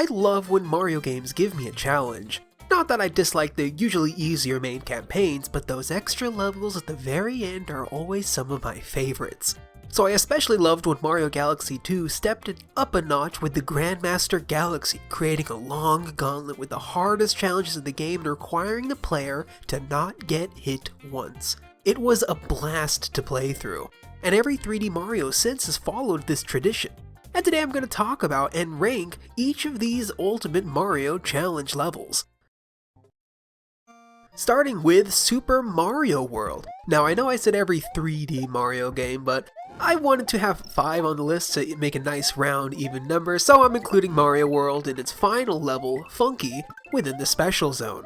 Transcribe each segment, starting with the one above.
I love when Mario games give me a challenge. Not that I dislike the usually easier main campaigns, but those extra levels at the very end are always some of my favorites. So I especially loved when Mario Galaxy 2 stepped it up a notch with the Grandmaster Galaxy, creating a long gauntlet with the hardest challenges in the game and requiring the player to not get hit once. It was a blast to play through, and every 3D Mario since has followed this tradition. And today I'm going to talk about and rank each of these Ultimate Mario Challenge levels. Starting with Super Mario World. Now I know I said every 3D Mario game, but I wanted to have 5 on the list to make a nice round even number, so I'm including Mario World in its final level, Funky, within the Special Zone.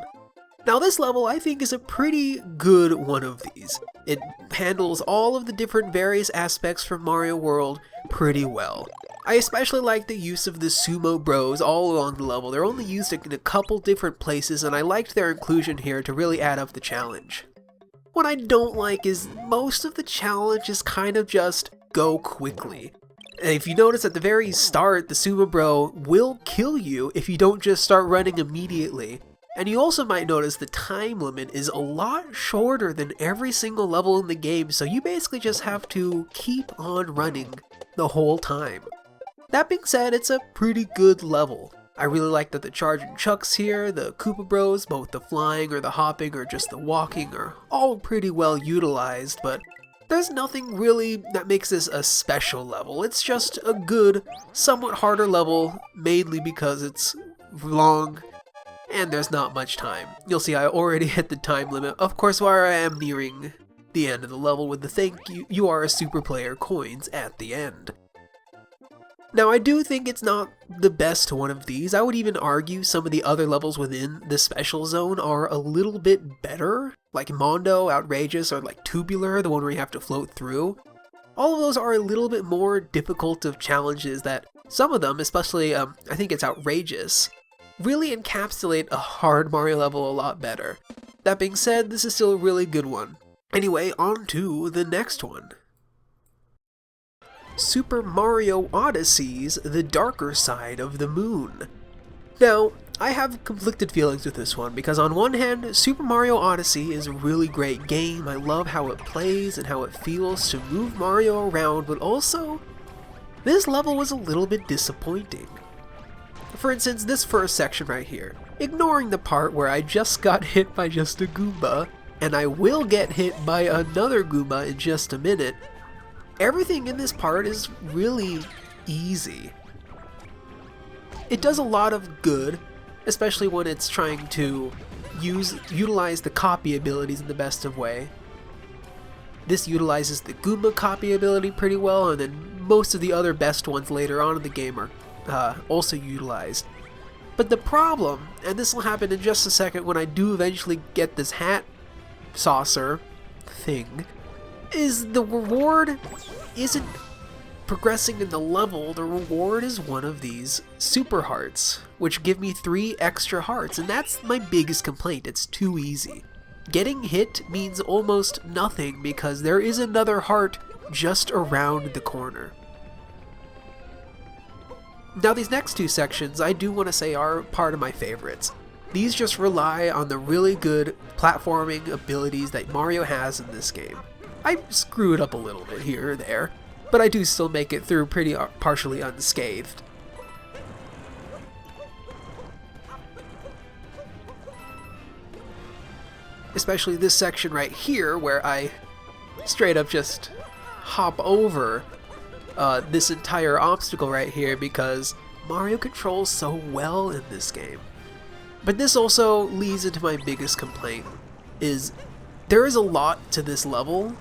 Now this level I think is a pretty good one of these. It handles all of the different various aspects from Mario World pretty well. I especially like the use of the Sumo Bros all along the level. They're only used in a couple different places, and I liked their inclusion here to really add up the challenge. What I don't like is most of the challenge is kind of just go quickly. And if you notice at the very start, the Sumo Bro will kill you if you don't just start running immediately. And you also might notice the time limit is a lot shorter than every single level in the game, so you basically just have to keep on running the whole time. That being said, it's a pretty good level. I really like that the charging chucks here, the Koopa Bros, both the flying or the hopping or just the walking, are all pretty well utilized, but there's nothing really that makes this a special level. It's just a good, somewhat harder level, mainly because it's long and there's not much time. You'll see I already hit the time limit, of course, while I am nearing the end of the level with the thank you are a super player coins at the end. Now I do think it's not the best one of these. I would even argue some of the other levels within the Special Zone are a little bit better, like Mondo, Outrageous, or like Tubular, the one where you have to float through. All of those are a little bit more difficult of challenges that some of them, especially I think it's Outrageous, really encapsulate a hard Mario level a lot better. That being said, this is still a really good one. Anyway, on to the next one. Super Mario Odyssey's The Darker Side of the Moon. Now, I have conflicted feelings with this one because on one hand, Super Mario Odyssey is a really great game. I love how it plays and how it feels to move Mario around, but also, this level was a little bit disappointing. For instance, this first section right here, ignoring the part where I just got hit by just a Goomba, and I will get hit by another Goomba in just a minute, everything in this part is really easy. It does a lot of good, especially when it's trying to utilize the copy abilities in the best of way. This utilizes the Goomba copy ability pretty well, and then most of the other best ones later on in the game are also utilized. But the problem, and this will happen in just a second when I do eventually get this hat saucer thing, is the reward isn't progressing in the level. The reward is one of these super hearts, which give me 3 extra hearts, and that's my biggest complaint. It's too easy. Getting hit means almost nothing because there is another heart just around the corner. Now these next 2 sections I do want to say are part of my favorites. These just rely on the really good platforming abilities that Mario has in this game. I screw it up a little bit here or there, but I do still make it through pretty partially unscathed. Especially this section right here where I straight up just hop over this entire obstacle right here because Mario controls so well in this game. But this also leads into my biggest complaint, is there is a lot to this level.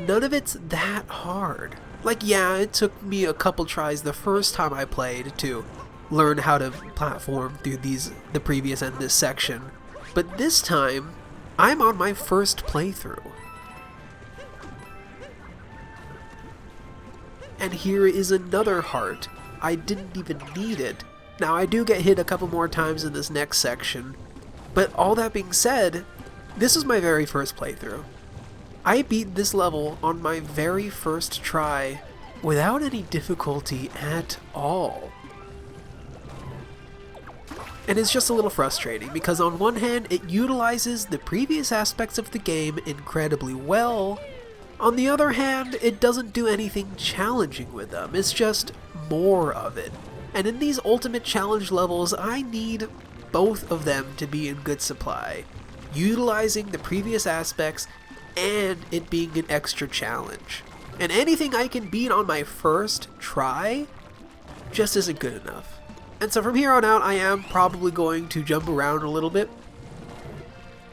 None of it's that hard. Like, yeah, it took me a couple tries the first time I played to learn how to platform through the previous and this section, but this time, I'm on my first playthrough. And here is another heart. I didn't even need it. Now, I do get hit a couple more times in this next section, but all that being said, this is my very first playthrough. I beat this level on my very first try without any difficulty at all. And it's just a little frustrating because on one hand it utilizes the previous aspects of the game incredibly well, on the other hand it doesn't do anything challenging with them, it's just more of it. And in these ultimate challenge levels I need both of them to be in good supply, utilizing the previous aspects and it being an extra challenge. And anything I can beat on my first try just isn't good enough. And so from here on out, I am probably going to jump around a little bit,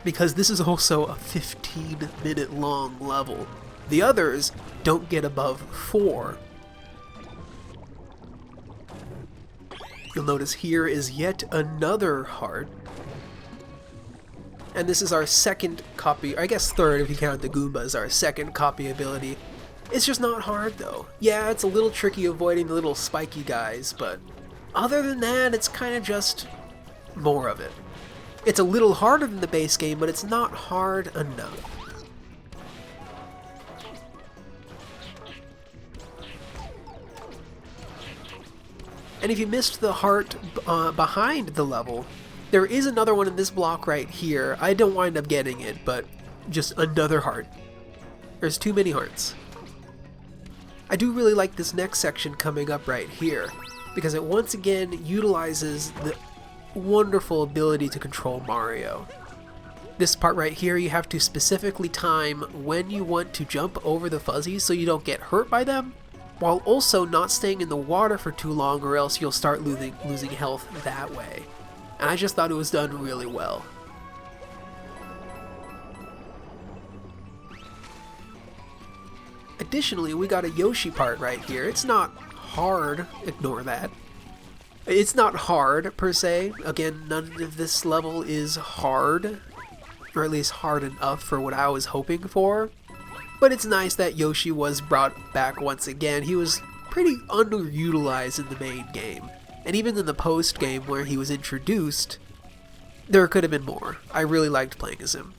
because this is also a 15-minute long level. The others don't get above 4. You'll notice here is yet another heart. And this is our second copy, or I guess third if you count the Goombas, our second copy ability. It's just not hard though. Yeah, it's a little tricky avoiding the little spiky guys, but other than that, it's kind of just more of it. It's a little harder than the base game, but it's not hard enough. And if you missed the heart behind the level, there is another one in this block right here. I don't wind up getting it, but just another heart. There's too many hearts. I do really like this next section coming up right here, because it once again utilizes the wonderful ability to control Mario. This part right here, you have to specifically time when you want to jump over the fuzzies so you don't get hurt by them, while also not staying in the water for too long, or else you'll start losing health that way. And I just thought it was done really well. Additionally, we got a Yoshi part right here. It's not hard, ignore that. It's not hard per se. Again, none of this level is hard, or at least hard enough for what I was hoping for. But it's nice that Yoshi was brought back once again. He was pretty underutilized in the main game. And even in the post game where he was introduced, there could have been more. I really liked playing as him.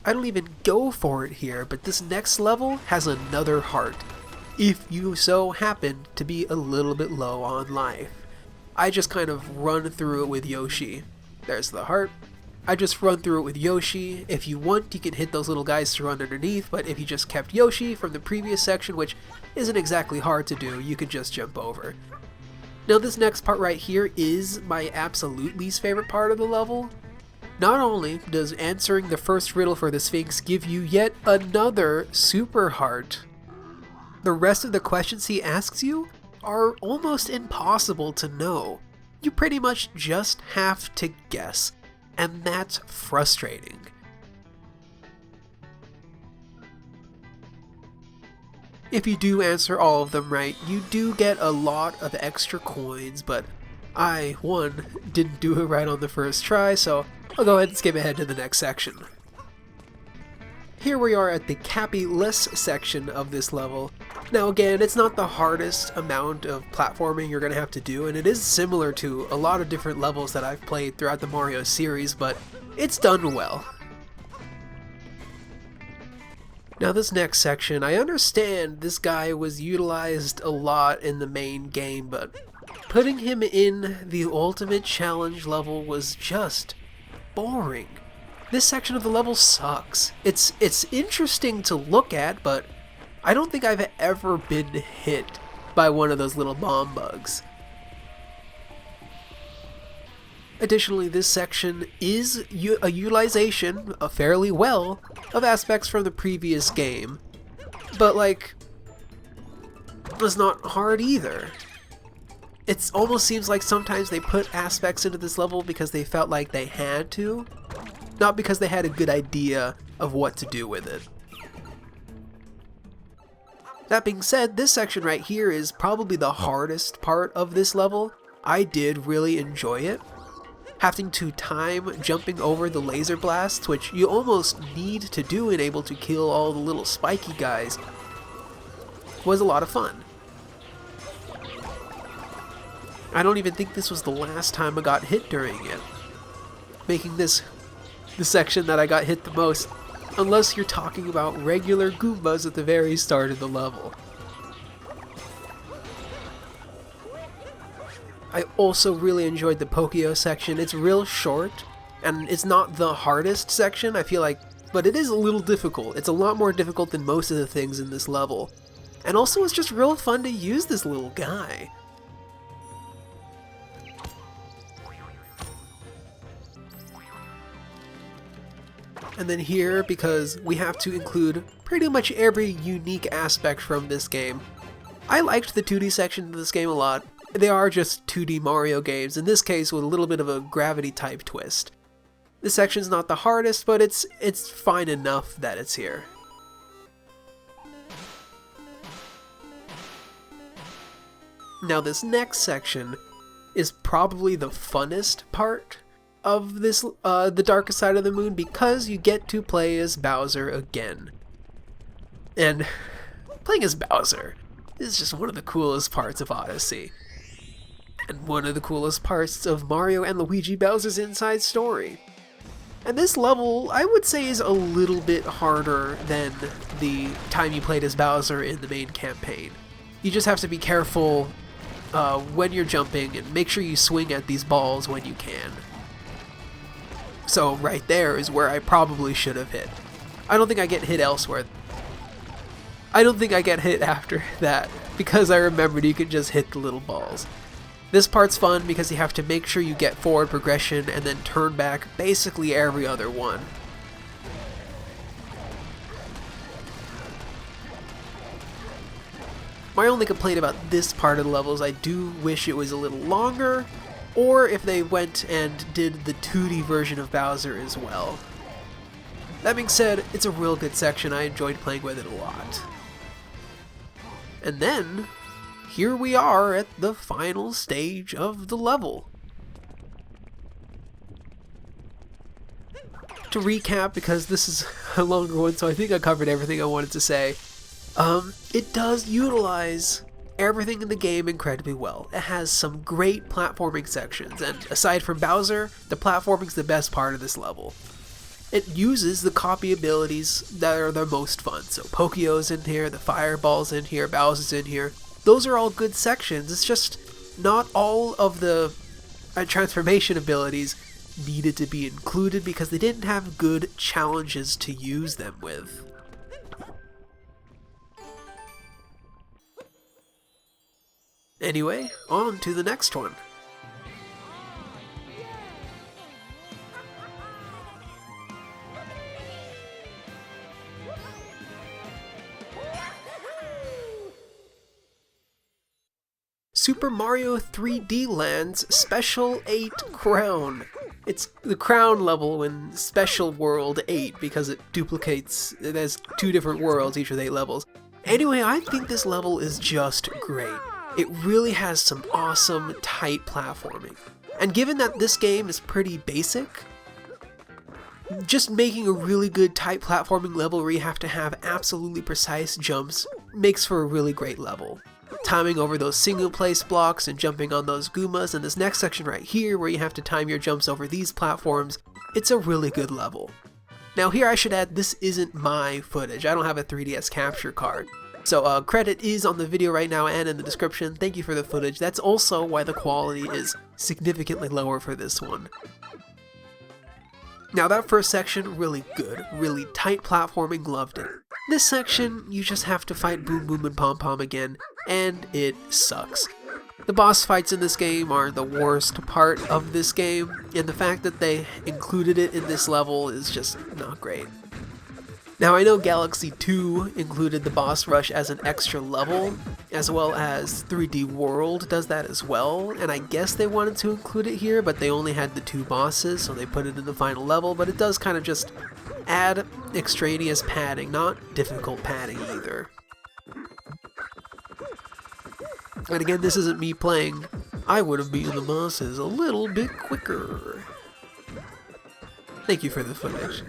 I don't even go for it here, but this next level has another heart, if you so happen to be a little bit low on life. I just kind of run through it with Yoshi. There's the heart. I just run through it with Yoshi. If you want, you can hit those little guys to run underneath, but if you just kept Yoshi from the previous section, which isn't exactly hard to do, you could just jump over. Now this next part right here is my absolute least favorite part of the level. Not only does answering the first riddle for the Sphinx give you yet another super heart, the rest of the questions he asks you are almost impossible to know. You pretty much just have to guess, and that's frustrating. If you do answer all of them right, you do get a lot of extra coins, but I, one, didn't do it right on the first try, so I'll go ahead and skip ahead to the next section. Here we are at the Cappy-less section of this level. Now again, it's not the hardest amount of platforming you're going to have to do, and it is similar to a lot of different levels that I've played throughout the Mario series, but it's done well. Now this next section, I understand this guy was utilized a lot in the main game, but putting him in the ultimate challenge level was just boring. This section of the level sucks. It's interesting to look at, but I don't think I've ever been hit by one of those little bomb bugs. Additionally, this section is a utilization, fairly well, of aspects from the previous game, but like, it's not hard either. It almost seems like sometimes they put aspects into this level because they felt like they had to, not because they had a good idea of what to do with it. That being said, this section right here is probably the hardest part of this level. I did really enjoy it. Having to time jumping over the laser blasts, which you almost need to do and able to kill all the little spiky guys, was a lot of fun. I don't even think this was the last time I got hit during it, making this the section that I got hit the most unless you're talking about regular Goombas at the very start of the level. I also really enjoyed the Pokio section. It's real short, and it's not the hardest section, I feel like, but it is a little difficult. It's a lot more difficult than most of the things in this level. And also it's just real fun to use this little guy. And then here, because we have to include pretty much every unique aspect from this game, I liked the 2D section of this game a lot. They are just 2D Mario games, in this case with a little bit of a gravity type twist. This section's not the hardest, but it's fine enough that it's here. Now this next section is probably the funnest part of this, the darkest side of the moon, because you get to play as Bowser again. And playing as Bowser is just one of the coolest parts of Odyssey. And one of the coolest parts of Mario and Luigi Bowser's Inside Story. And this level, I would say, is a little bit harder than the time you played as Bowser in the main campaign. You just have to be careful when you're jumping and make sure you swing at these balls when you can. So right there is where I probably should have hit. I don't think I get hit elsewhere. I don't think I get hit after that, because I remembered you could just hit the little balls. This part's fun because you have to make sure you get forward progression and then turn back basically every other one. My only complaint about this part of the level is I do wish it was a little longer, or if they went and did the 2D version of Bowser as well. That being said, it's a real good section. I enjoyed playing with it a lot. And then here we are at the final stage of the level. To recap, because this is a longer one, so I think I covered everything I wanted to say, it does utilize everything in the game incredibly well. It has some great platforming sections, and aside from Bowser, the platforming's the best part of this level. It uses the copy abilities that are the most fun, so Pokio's in here, the Fireball's in here, Bowser's in here. Those are all good sections. It's just not all of the transformation abilities needed to be included because they didn't have good challenges to use them with. Anyway, on to the next one. Super Mario 3D Land's Special 8 Crown. It's the Crown level in Special World 8 because it duplicates, it has 2 different worlds, each with 8 levels. Anyway, I think this level is just great. It really has some awesome, tight platforming. And given that this game is pretty basic, just making a really good tight platforming level where you have to have absolutely precise jumps makes for a really great level. Timing over those single place blocks and jumping on those Goombas, and this next section right here where you have to time your jumps over these platforms, it's a really good level. Now here I should add, this isn't my footage. I don't have a 3DS capture card. So credit is on the video right now and in the description. Thank you for the footage. That's also why the quality is significantly lower for this one. Now that first section, really good, really tight platforming, loved it. This section, you just have to fight Boom Boom and Pom Pom again, and it sucks. The boss fights in this game are the worst part of this game, and the fact that they included it in this level is just not great. Now I know Galaxy 2 included the boss rush as an extra level, as well as 3D World does that as well, and I guess they wanted to include it here, but they only had the 2 bosses, so they put it in the final level, but it does kind of just add extraneous padding, not difficult padding either. And again, this isn't me playing. I would have beaten the bosses a little bit quicker. Thank you for the footage.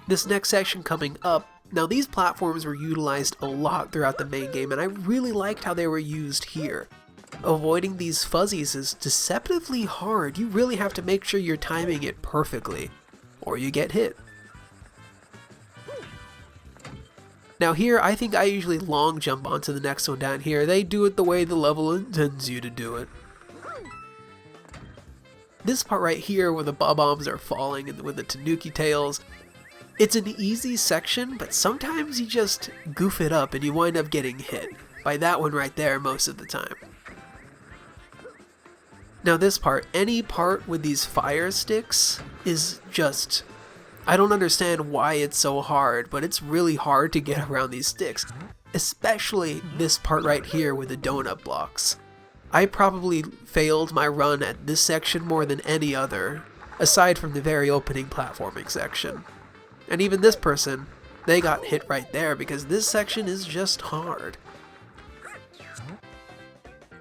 This next section coming up, now these platforms were utilized a lot throughout the main game, and I really liked how they were used here. Avoiding these fuzzies is deceptively hard. You really have to make sure you're timing it perfectly, or you get hit. Now here, I think I usually long jump onto the next one down here. They do it the way the level intends you to do it. This part right here where the bob-ombs are falling and with the tanuki tails, it's an easy section, but sometimes you just goof it up and you wind up getting hit by that one right there most of the time. Now this part, any part with these fire sticks is just... I don't understand why it's so hard, but it's really hard to get around these sticks. Especially this part right here with the donut blocks. I probably failed my run at this section more than any other, aside from the very opening platforming section. And even this person, they got hit right there because this section is just hard.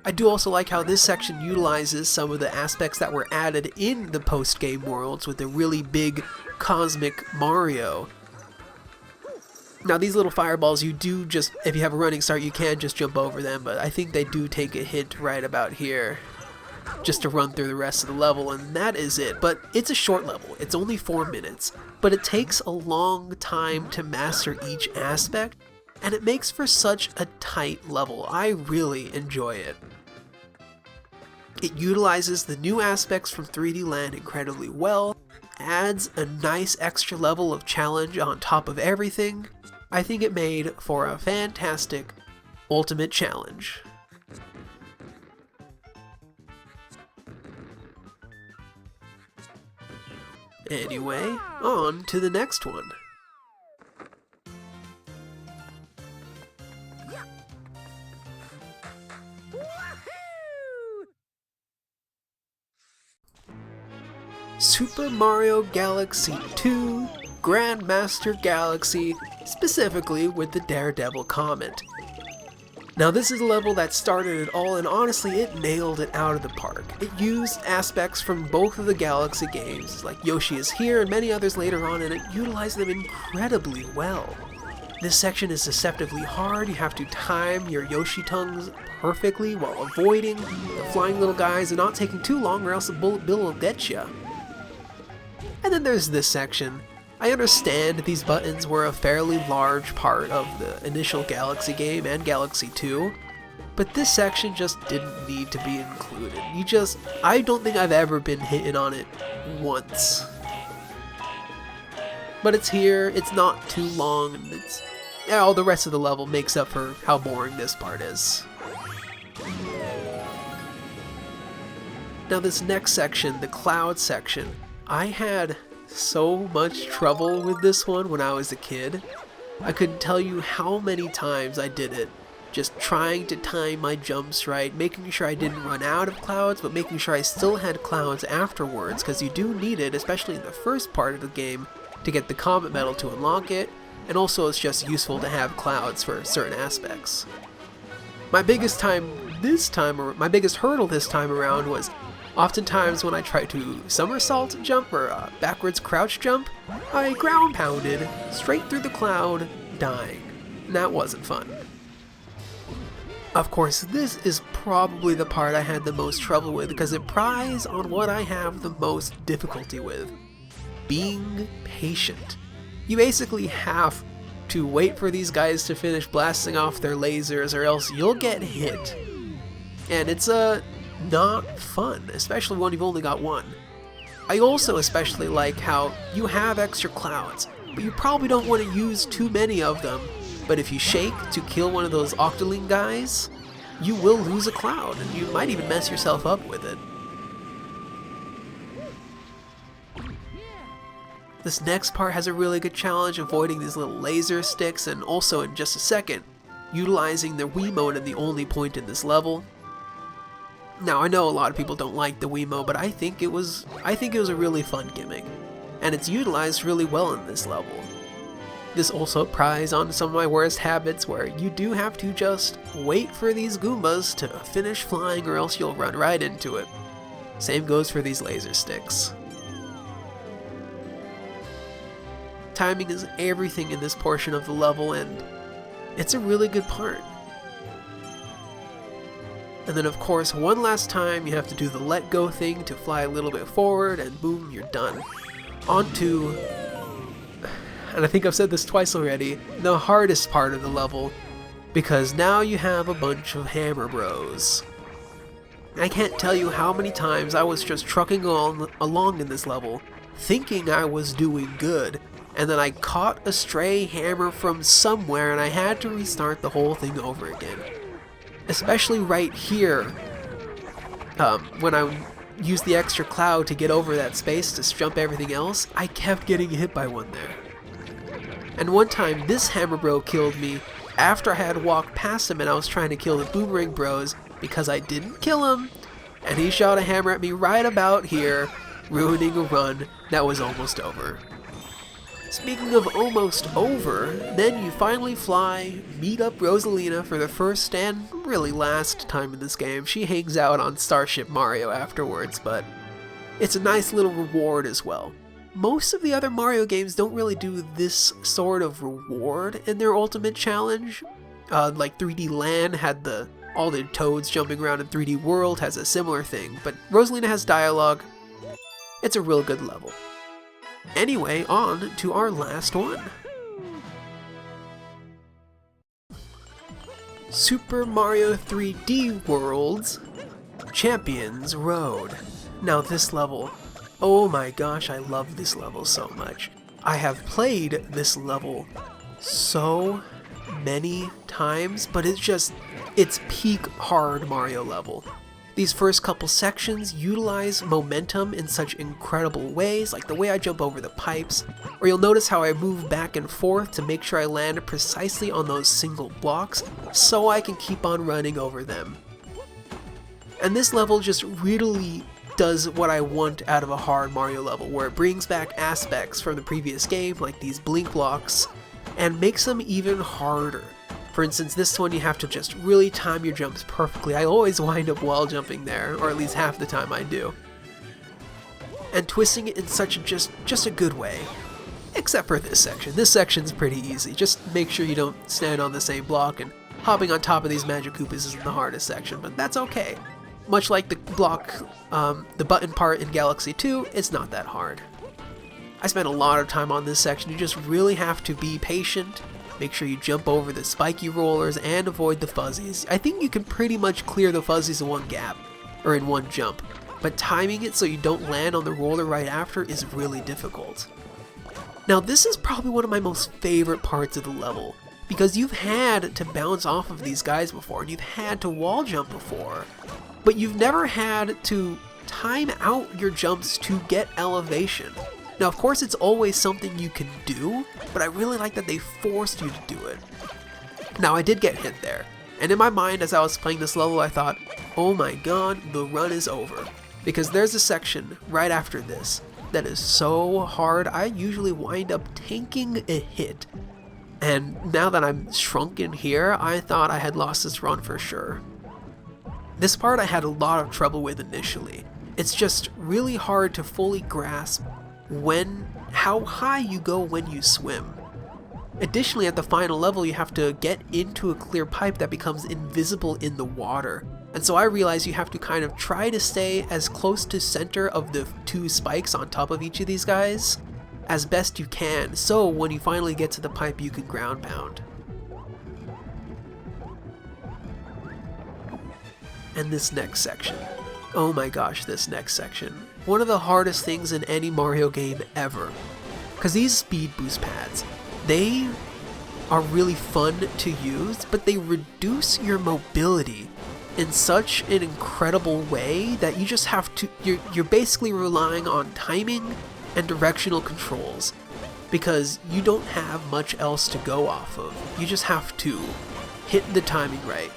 I do also like how this section utilizes some of the aspects that were added in the post-game worlds with the really big cosmic Mario. Now these little fireballs, you do just, if you have a running start, you can just jump over them, but I think they do take a hint right about here just to run through the rest of the level, and that is it. But it's a short level, it's only 4 minutes, but it takes a long time to master each aspect, and it makes for such a tight level. I really enjoy it. It utilizes the new aspects from 3D Land incredibly well, adds a nice extra level of challenge on top of everything. I think it made for a fantastic ultimate challenge. Anyway, on to the next one. Super Mario Galaxy 2 Grandmaster Galaxy, specifically with the Daredevil Comet. Now this is a level that started it all, and honestly it nailed it out of the park. It used aspects from both of the Galaxy games, like Yoshi is Here and many others later on, and it utilized them incredibly well. This section is deceptively hard. You have to time your Yoshi tongues perfectly while avoiding the flying little guys and not taking too long, or else the bullet bill will get you. And then there's this section. I understand these buttons were a fairly large part of the initial Galaxy game and Galaxy 2, but this section just didn't need to be included. I don't think I've ever been hitting on it once. But it's here, it's not too long, and all the rest of the level makes up for how boring this part is. Now this next section, the cloud section, I had so much trouble with this one when I was a kid. I couldn't tell you how many times I did it, just trying to time my jumps right, making sure I didn't run out of clouds, but making sure I still had clouds afterwards, because you do need it, especially in the first part of the game, to get the Comet Medal to unlock it, and also it's just useful to have clouds for certain aspects. My biggest hurdle this time around was oftentimes when I tried to somersault jump or backwards crouch jump, I ground pounded straight through the cloud, dying. And that wasn't fun. Of course, this is probably the part I had the most trouble with because it prides on what I have the most difficulty with: being patient. You basically have to wait for these guys to finish blasting off their lasers or else you'll get hit. And it's not fun, especially when you've only got one. I also especially like how you have extra clouds, but you probably don't want to use too many of them, but if you shake to kill one of those Octoling guys, you will lose a cloud, and you might even mess yourself up with it. This next part has a really good challenge, avoiding these little laser sticks, and also in just a second, utilizing the Wiimote at the only point in this level. Now I know a lot of people don't like the Wiimote, but I think it was a really fun gimmick, and it's utilized really well in this level. This also pries on some of my worst habits, where you do have to just wait for these Goombas to finish flying or else you'll run right into it. Same goes for these laser sticks. Timing is everything in this portion of the level, and it's a really good part. And then of course, one last time you have to do the let go thing to fly a little bit forward, and boom, you're done. On to, and I think I've said this twice already, the hardest part of the level, because now you have a bunch of hammer bros. I can't tell you how many times I was just trucking along in this level, thinking I was doing good, and then I caught a stray hammer from somewhere and I had to restart the whole thing over again. Especially right here, when I used the extra cloud to get over that space to jump everything else, I kept getting hit by one there. And one time this hammer bro killed me after I had walked past him and I was trying to kill the boomerang bros because I didn't kill him, and he shot a hammer at me right about here, ruining a run that was almost over. Speaking of almost over, then you finally fly, meet up Rosalina for the first and really last time in this game. She hangs out on Starship Mario afterwards, but it's a nice little reward as well. Most of the other Mario games don't really do this sort of reward in their ultimate challenge. Like 3D Land had all the toads jumping around, in 3D World has a similar thing, but Rosalina has dialogue. It's a real good level. Anyway, on to our last one. Super Mario 3D World's Champions Road. Now this level, oh my gosh, I love this level so much. I have played this level so many times, but it's peak hard Mario level. These first couple sections utilize momentum in such incredible ways, like the way I jump over the pipes, or you'll notice how I move back and forth to make sure I land precisely on those single blocks so I can keep on running over them. And this level just really does what I want out of a hard Mario level, where it brings back aspects from the previous game, like these blink blocks, and makes them even harder. For instance, this one you have to just really time your jumps perfectly. I always wind up wall jumping there, or at least half the time I do. And twisting it in such just a good way. Except for this section. This section's pretty easy. Just make sure you don't stand on the same block, and hopping on top of these Magic Koopas isn't the hardest section, but that's okay. Much like the button part in Galaxy 2, it's not that hard. I spent a lot of time on this section. You just really have to be patient. Make sure you jump over the spiky rollers and avoid the fuzzies. I think you can pretty much clear the fuzzies in one gap, or in one jump, but timing it so you don't land on the roller right after is really difficult. Now this is probably one of my most favorite parts of the level, because you've had to bounce off of these guys before, and you've had to wall jump before, but you've never had to time out your jumps to get elevation. Now, of course, it's always something you can do, but I really like that they forced you to do it. Now, I did get hit there, and in my mind, as I was playing this level, I thought, oh my god, the run is over. Because there's a section right after this that is so hard, I usually wind up tanking a hit. And now that I'm shrunken here, I thought I had lost this run for sure. This part I had a lot of trouble with initially. It's just really hard to fully grasp how high you go when you swim. Additionally, at the final level, you have to get into a clear pipe that becomes invisible in the water. And so I realized you have to kind of try to stay as close to center of the two spikes on top of each of these guys as best you can, so when you finally get to the pipe, you can ground pound. And this next section. Oh my gosh, this next section. One of the hardest things in any Mario game ever. Because these speed boost pads, they are really fun to use, but they reduce your mobility in such an incredible way that you just have to, you're basically relying on timing and directional controls, because you don't have much else to go off of. You just have to hit the timing right.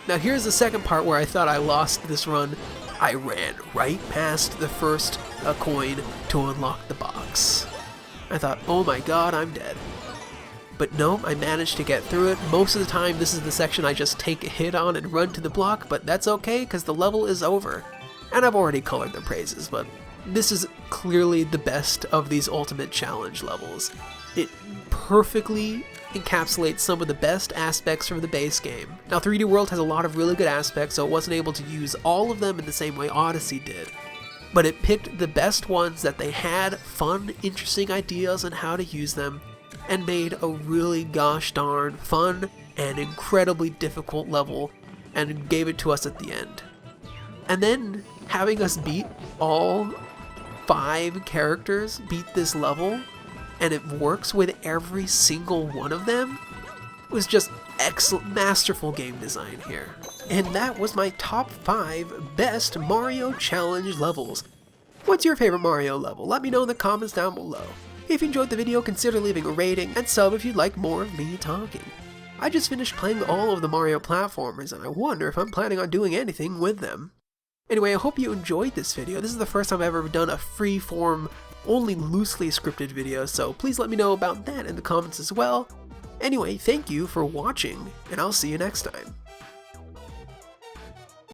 Now here's the second part where I thought I lost this run. I ran right past the first coin to unlock the box. I thought, oh my god, I'm dead. But no, I managed to get through it. Most of the time, this is the section I just take a hit on and run to the block, but that's okay, because the level is over. And I've already colored the praises, but this is clearly the best of these Ultimate Challenge levels. It perfectly encapsulates some of the best aspects from the base game. Now 3D World has a lot of really good aspects, so it wasn't able to use all of them in the same way Odyssey did. But it picked the best ones that they had fun, interesting ideas on how to use them, and made a really gosh darn fun and incredibly difficult level, and gave it to us at the end. And then having us beat all 5 characters, beat this level, and it works with every single one of them, was just excellent, masterful game design here. And that was my top 5 best Mario Challenge levels. What's your favorite Mario level? Let me know in the comments down below. If you enjoyed the video, consider leaving a rating and sub if you'd like more of me talking. I just finished playing all of the Mario platformers, and I wonder if I'm planning on doing anything with them. Anyway, I hope you enjoyed this video. This is the first time I've ever done a free-form, only loosely scripted video, so please let me know about that in the comments as well. Anyway, thank you for watching, and I'll see you next time.